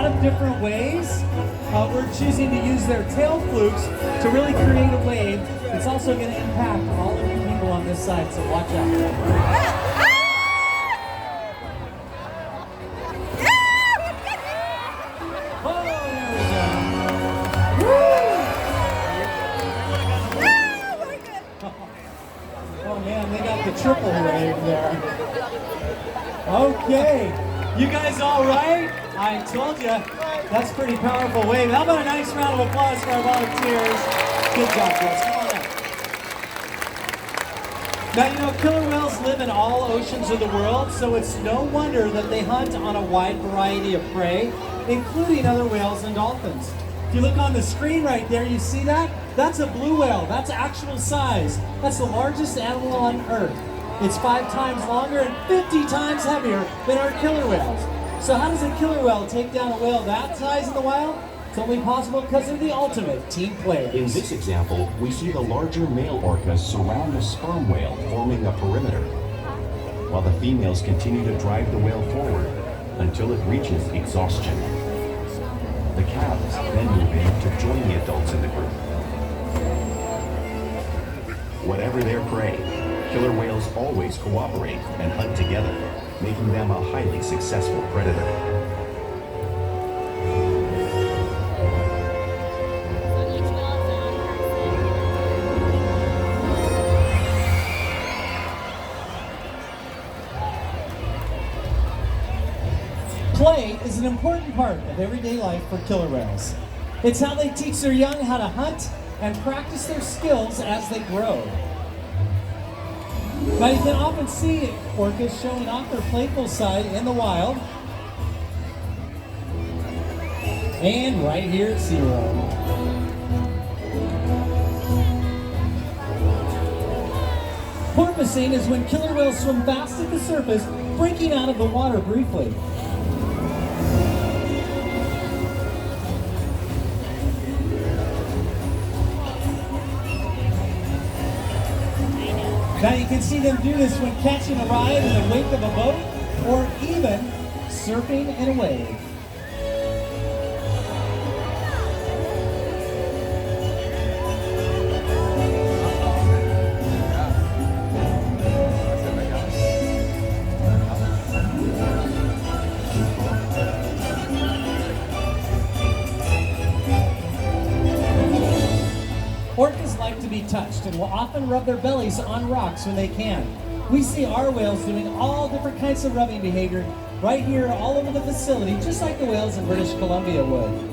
lot of different ways. We're choosing to use their tail flukes to really create a wave. It's also going to impact all of you people on this side, so watch out. Oh man, they got the triple wave there. Okay, you guys all right? I told you, that's a pretty powerful wave. How about a nice round of applause for our volunteers? Good job, guys. Come on up. Now, you know, killer whales live in all oceans of the world, so it's no wonder that they hunt on a wide variety of prey, including other whales and dolphins. If you look on the screen right there, you see that? That's a blue whale. That's actual size. That's the largest animal on Earth. It's 5 times longer and 50 times heavier than our killer whales. So how does a killer whale take down a whale that size in the wild? It's only possible because they're the ultimate team players. In this example, we see the larger male orcas surround the sperm whale, forming a perimeter, while the females continue to drive the whale forward until it reaches exhaustion. The calves then move in to join the adults in the group. Whatever their prey, killer whales always cooperate and hunt together, making them a highly successful predator. Play is an important part of everyday life for killer whales. It's how they teach their young how to hunt and practice their skills as they grow. Now you can often see orcas showing off their playful side in the wild. And right here at SeaWorld. Porpoising is when killer whales swim fast at the surface, breaking out of the water briefly. Now you can see them do this when catching a ride in the wake of a boat or even surfing in a wave. Orcas like to be touched and will often rub their bellies on rocks when they can. We see our whales doing all different kinds of rubbing behavior right here all over the facility, just like the whales in British Columbia would.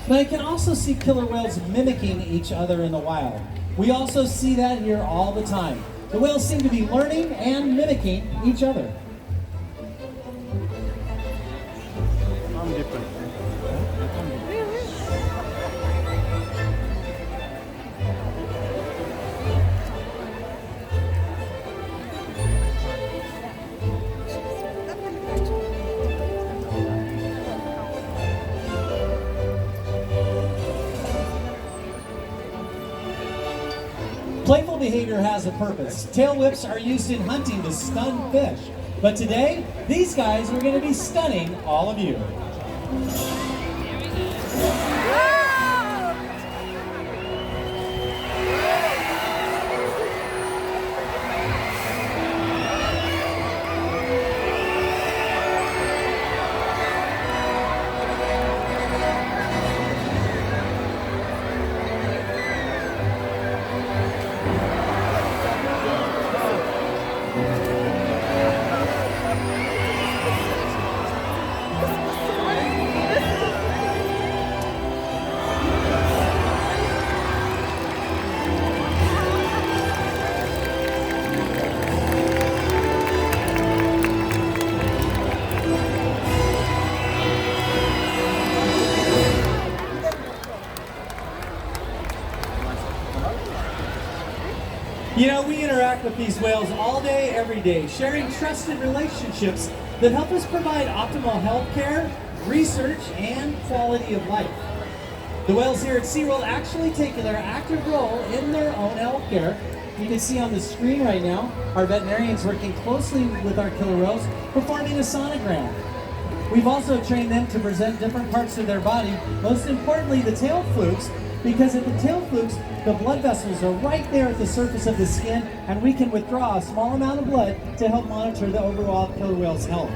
Now you can also see killer whales mimicking each other in the wild. We also see that here all the time. The whales seem to be learning and mimicking each other. I'm different. Playful behavior has a purpose. Tail whips are used in hunting to stun fish. But today, these guys are going to be stunning all of you. You know, we interact with these whales all day, every day, sharing trusted relationships that help us provide optimal health care, research, and quality of life. The whales here at SeaWorld actually take their active role in their own health care. You can see on the screen right now, our veterinarians working closely with our killer whales, performing a sonogram. We've also trained them to present different parts of their body, most importantly the tail flukes, because at the tail flukes, the blood vessels are right there at the surface of the skin, and we can withdraw a small amount of blood to help monitor the overall killer whale's health.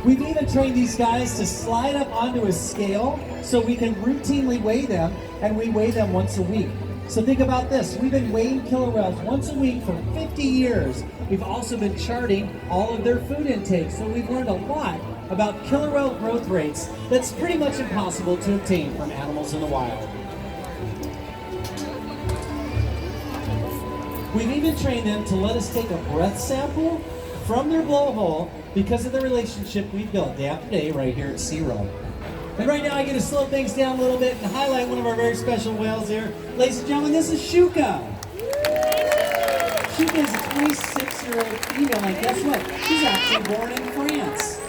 We've even trained these guys to slide up onto a scale so we can routinely weigh them, and we weigh them once a week. So think about this, we've been weighing killer whales once a week for 50 years. We've also been charting all of their food intake, so we've learned a lot about killer whale growth rates that's pretty much impossible to obtain from animals in the wild. We've even trained them to let us take a breath sample from their blowhole because of the relationship we've built day after day right here at SeaWorld. And right now I get to slow things down a little bit and highlight one of our very special whales here. Ladies and gentlemen, this is Shuka. Shuka is a 26-year-old female, and guess what? She's actually born in France.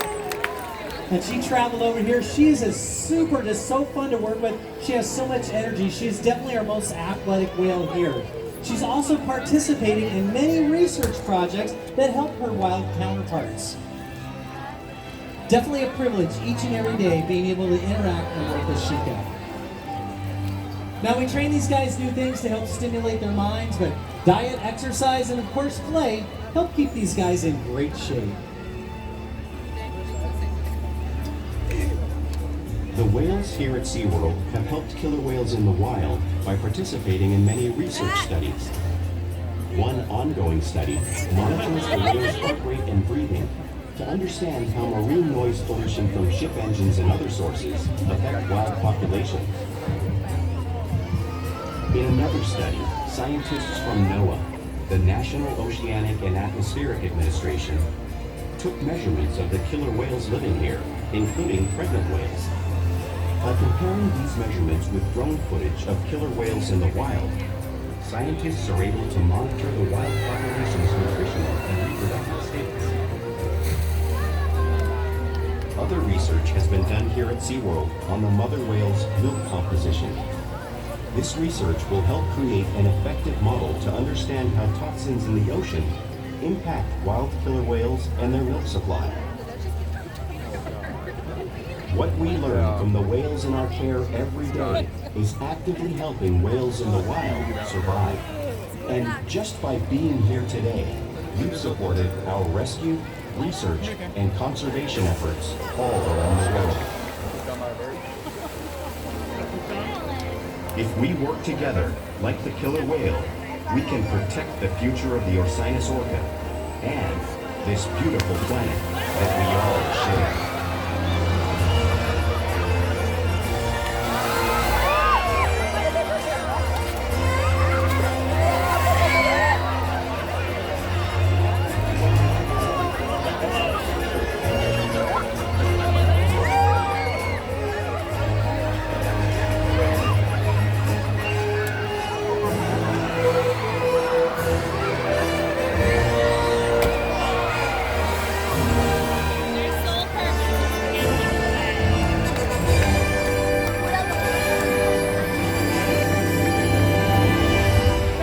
And she traveled over here. She is just so fun to work with. She has so much energy. She is definitely our most athletic whale here. She's also participating in many research projects that help her wild counterparts. Definitely a privilege each and every day being able to interact and work with Shuka. Now we train these guys new things to help stimulate their minds, but diet, exercise, and of course play help keep these guys in great shape. The whales here at SeaWorld have helped killer whales in the wild by participating in many research studies. One ongoing study monitors the whale's heart rate and breathing to understand how marine noise pollution from ship engines and other sources affect wild populations. In another study, scientists from NOAA, the National Oceanic and Atmospheric Administration, took measurements of the killer whales living here, including pregnant whales. By comparing these measurements with drone footage of killer whales in the wild, scientists are able to monitor the wild population's nutritional and reproductive status. Other research has been done here at SeaWorld on the mother whale's milk composition. This research will help create an effective model to understand how toxins in the ocean impact wild killer whales and their milk supply. What we learn from the whales in our care every day is actively helping whales in the wild survive. And just by being here today, you've supported our rescue, research, and conservation efforts all around the world. If we work together, like the killer whale, we can protect the future of the Orcinus orca and this beautiful planet that we all share.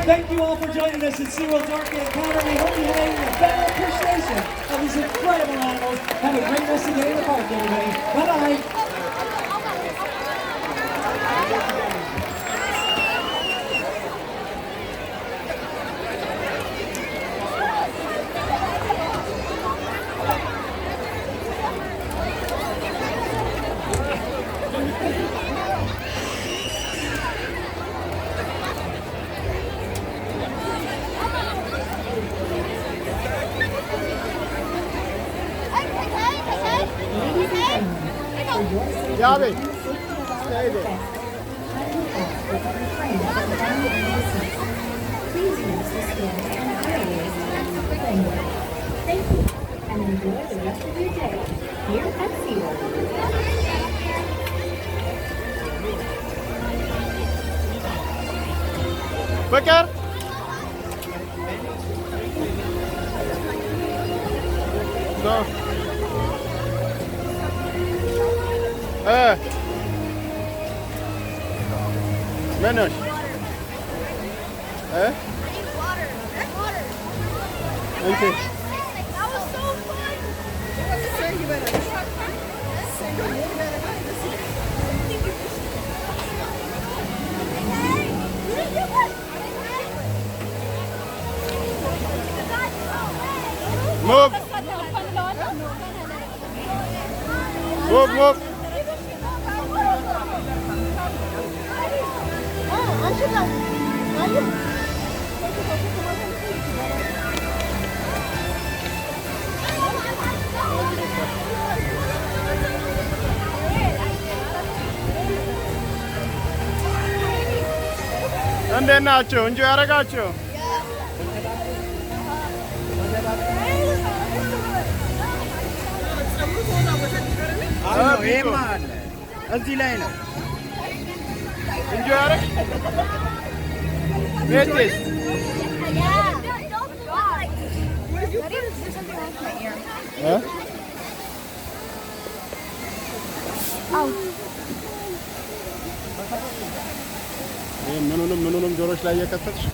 Thank you all for joining us at SeaWorld's Orca Encounter. We hope you had a better appreciation of these incredible animals. Have a great rest of the day in the park, everybody. Bye-bye. Yabi, stay there. Please use the stand and airways. Thank you, and enjoy the rest of your day here at SeaWorld. Quicker! So. Menos. Okay. That was so fun. Move. Move. እንዴት ናችሁ? እንጆ ያደረጋችሁ? ይሄማ አለ እዚህ ላይ ነው። እንጆ ያደረግ ቤቴስ ምኑንም ጆሮች ላይ እየከተትሽ